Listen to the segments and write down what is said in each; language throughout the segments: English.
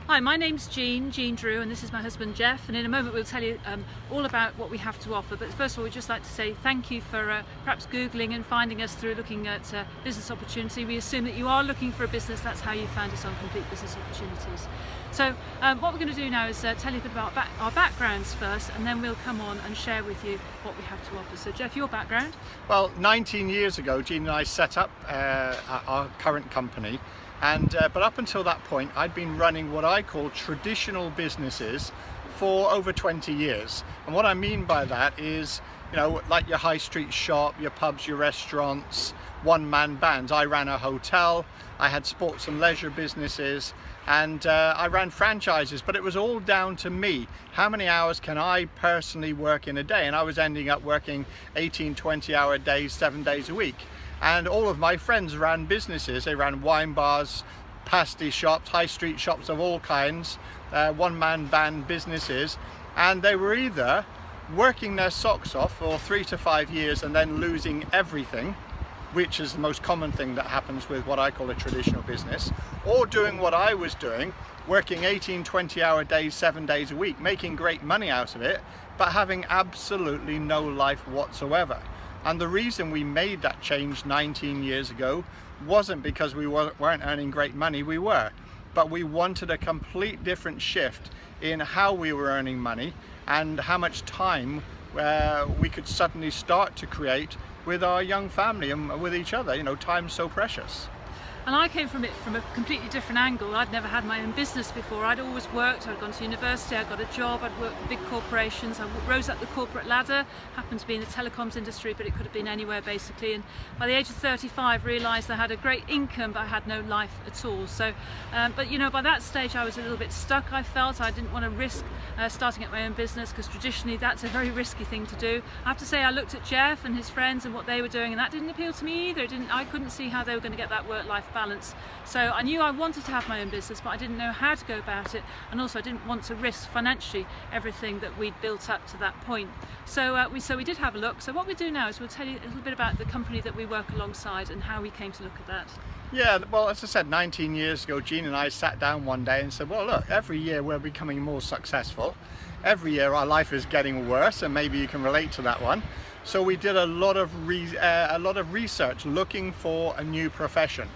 Hi, my name's Jean Drew, and this is my husband Jeff, and in a moment we'll tell you all about what we have to offer. But first of all, we'd just like to say thank you for perhaps Googling and finding us through looking at business opportunity. We assume that you are looking for a business. That's how you found us on Complete Business Opportunities. So what we're going to do now is tell you a bit about our backgrounds first, and then we'll come on and share with you what we have to offer. So Jeff, your background? Well, 19 years ago, Jean and I set up our current company. But up until that point, I'd been running what I call traditional businesses for over 20 years. And what I mean by that is, like your high street shop, your pubs, your restaurants, one-man bands. I ran a hotel, I had sports and leisure businesses, and I ran franchises, but it was all down to me. How many hours can I personally work in a day? And I was ending up working 18, 20-hour days, 7 days a week. And all of my friends ran businesses. They ran wine bars, pasty shops, high street shops of all kinds, one-man band businesses. And they were either working their socks off for 3 to 5 years and then losing everything, which is the most common thing that happens with what I call a traditional business, or doing what I was doing, working 18, 20-hour days, 7 days a week, making great money out of it, but having absolutely no life whatsoever. And the reason we made that change 19 years ago wasn't because we weren't earning great money, we were. But we wanted a complete different shift in how we were earning money and how much time we could suddenly start to create with our young family and with each other. Time's so precious. And I came from it from a completely different angle. I'd never had my own business before. I'd always worked. I'd gone to university, I got a job, I'd worked for big corporations. I rose up the corporate ladder, happened to be in the telecoms industry, but it could have been anywhere basically. And by the age of 35, realised I had a great income, but I had no life at all. So, but by that stage I was a little bit stuck. I felt I didn't want to risk starting up my own business, because traditionally that's a very risky thing to do. I have to say, I looked at Jeff and his friends and what they were doing, and that didn't appeal to me either. I couldn't see how they were going to get that work-life balance. So I knew I wanted to have my own business, but I didn't know how to go about it, and also I didn't want to risk financially everything that we'd built up to that point. So we did have a look. So what we do now is we'll tell you a little bit about the company that we work alongside and how we came to look at that. Yeah, well, as I said, 19 years ago, Jean and I sat down one day and said, well, look, every year we're becoming more successful. Every year our life is getting worse, and maybe you can relate to that one. So we did a lot of research looking for a new profession.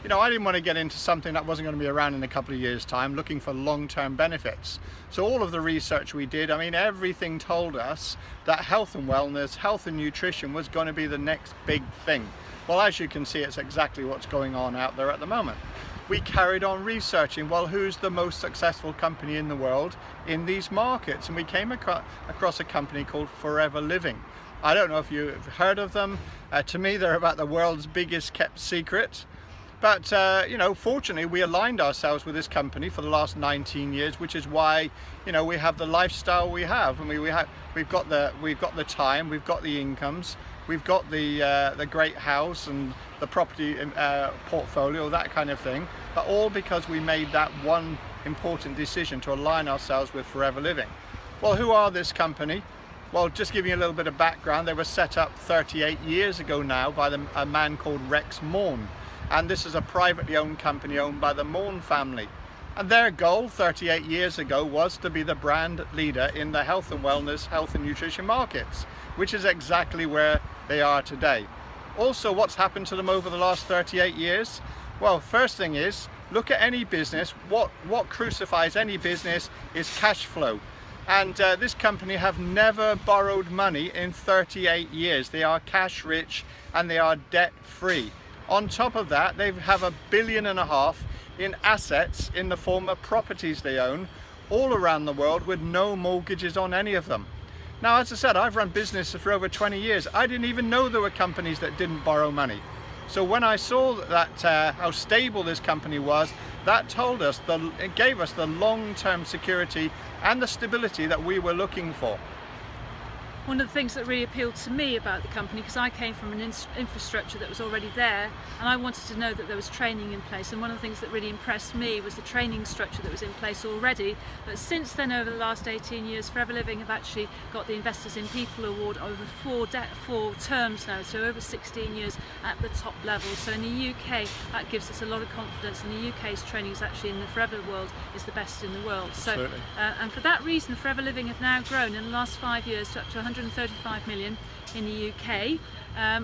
I didn't want to get into something that wasn't going to be around in a couple of years' time, looking for long-term benefits. So all of the research we did, everything told us that health and wellness, health and nutrition was going to be the next big thing. Well, as you can see, it's exactly what's going on out there at the moment. We carried on researching, well, who's the most successful company in the world in these markets? And we came across a company called Forever Living. I don't know if you've heard of them. To me, they're about the world's biggest kept secret. But fortunately, we aligned ourselves with this company for the last 19 years, which is why we have the lifestyle we have. We've got the time, we've got the incomes, we've got the great house and the property portfolio, that kind of thing. But all because we made that one important decision to align ourselves with Forever Living. Well, who are this company? Well, just giving you a little bit of background, they were set up 38 years ago now by a man called Rex Maughan. And this is a privately owned company owned by the Maughan family. And their goal 38 years ago was to be the brand leader in the health and wellness, health and nutrition markets, which is exactly where they are today. Also, what's happened to them over the last 38 years? Well, first thing is, look at any business. What crucifies any business is cash flow. And this company have never borrowed money in 38 years. They are cash rich and they are debt free. On top of that, they have $1.5 billion in assets in the form of properties they own all around the world with no mortgages on any of them. Now, as I said, I've run businesses for over 20 years. I didn't even know there were companies that didn't borrow money. So when I saw that how stable this company was, that told us, it gave us the long-term security and the stability that we were looking for. one of the things that really appealed to me about the company, because I came from an infrastructure that was already there, and I wanted to know that there was training in place, and one of the things that really impressed me was the training structure that was in place already. But since then, over the last 18 years, Forever Living have actually got the Investors in People Award over four terms now, so over 16 years at the top level. So in the UK, that gives us a lot of confidence, and the UK's training is actually in the Forever world is the best in the world. So, and for that reason, Forever Living have now grown in the last 5 years to up to 135 million in the UK,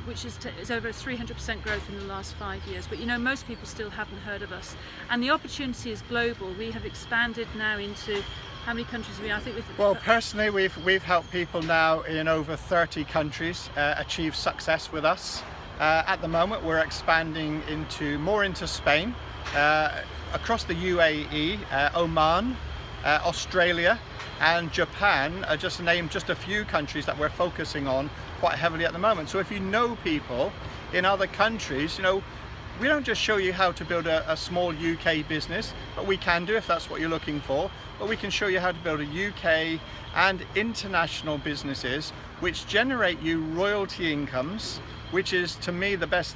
which is over 300% growth in the last 5 years. But you know, most people still haven't heard of us, and the opportunity is global. We have expanded now into how many countries are we? I think well, personally, we've helped people now in over 30 countries achieve success with us. At the moment, we're expanding into Spain, across the UAE, Oman, Australia, and Japan, just to name just a few countries that we're focusing on quite heavily at the moment. So if you know people in other countries, you know, we don't just show you how to build a small UK business, but we can do if that's what you're looking for, but we can show you how to build a UK and international businesses which generate you royalty incomes, which is, to me, the best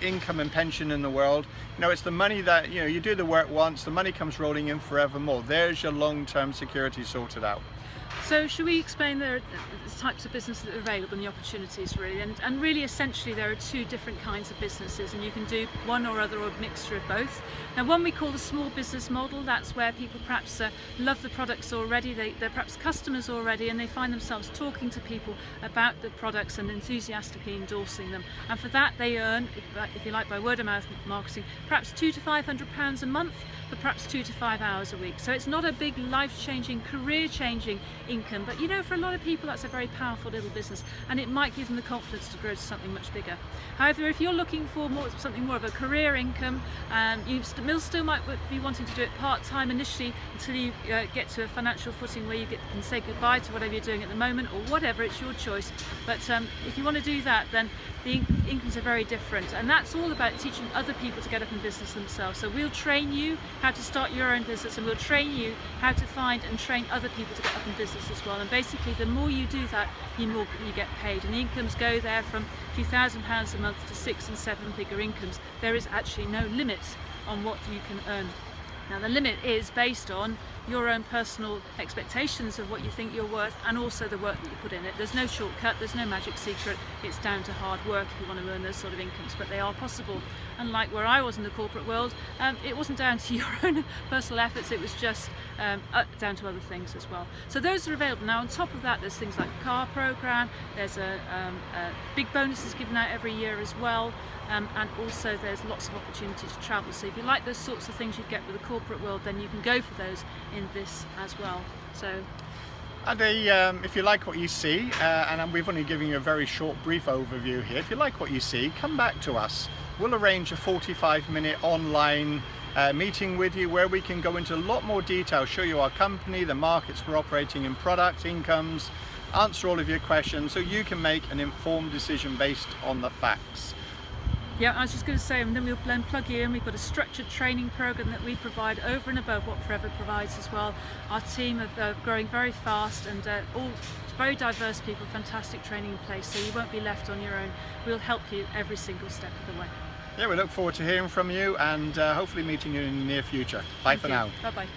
income and pension in the world. You know, it's the money that, you know, you do the work once, the money comes rolling in forevermore. There's your long-term security sorted out. So should we explain the types of businesses that are available and the opportunities, really? And really, essentially, there are two different kinds of businesses, and you can do one or other, or a mixture of both. Now, one we call the small business model. That's where people perhaps love the products already, they're perhaps customers already, and they find themselves talking to people about the products and enthusiastically endorsing them. And for that, they earn, if you like, by word of mouth marketing, perhaps £200 to £500 a month, for perhaps 2 to 5 hours a week. So it's not a big life-changing, career-changing income, but you know, for a lot of people that's a very powerful little business, and it might give them the confidence to grow to something much bigger. However, if you're looking for something more of a career income, you still might be wanting to do it part-time initially until you get to a financial footing where you can say goodbye to whatever you're doing at the moment, or whatever, it's your choice. But if you want to do that, then the incomes are very different, and that's all about teaching other people to get up in business themselves. So we'll train you how to start your own business, and we'll train you how to find and train other people to get up in business as well. And basically, the more you do that, the more you get paid, and the incomes go there from a few £1,000s a month to 6- and 7-figure incomes. There is actually no limit on what you can earn. Now, the limit is based on your own personal expectations of what you think you're worth, and also the work that you put in it. There's no shortcut, there's no magic secret. It's down to hard work if you want to earn those sort of incomes, but they are possible. Unlike where I was in the corporate world, it wasn't down to your own personal efforts, it was just down to other things as well. So those are available. Now, on top of that, there's things like a car program, there's big bonuses given out every year as well, and also there's lots of opportunities to travel. So if you like those sorts of things you get with the corporate world, then you can go for those in this as well. So, if you like what you see, and we've only given you a very short, brief overview here, if you like what you see, come back to us. We'll arrange a 45-minute online meeting with you where we can go into a lot more detail, show you our company, the markets we're operating in, products, incomes, answer all of your questions, so you can make an informed decision based on the facts. Yeah, I was just going to say, and then we'll plug you in. We've got a structured training program that we provide over and above what Forever provides as well. Our team are growing very fast, and all very diverse people, fantastic training in place, so you won't be left on your own. We'll help you every single step of the way. Yeah, we look forward to hearing from you, and hopefully meeting you in the near future. Bye for now. Bye-bye.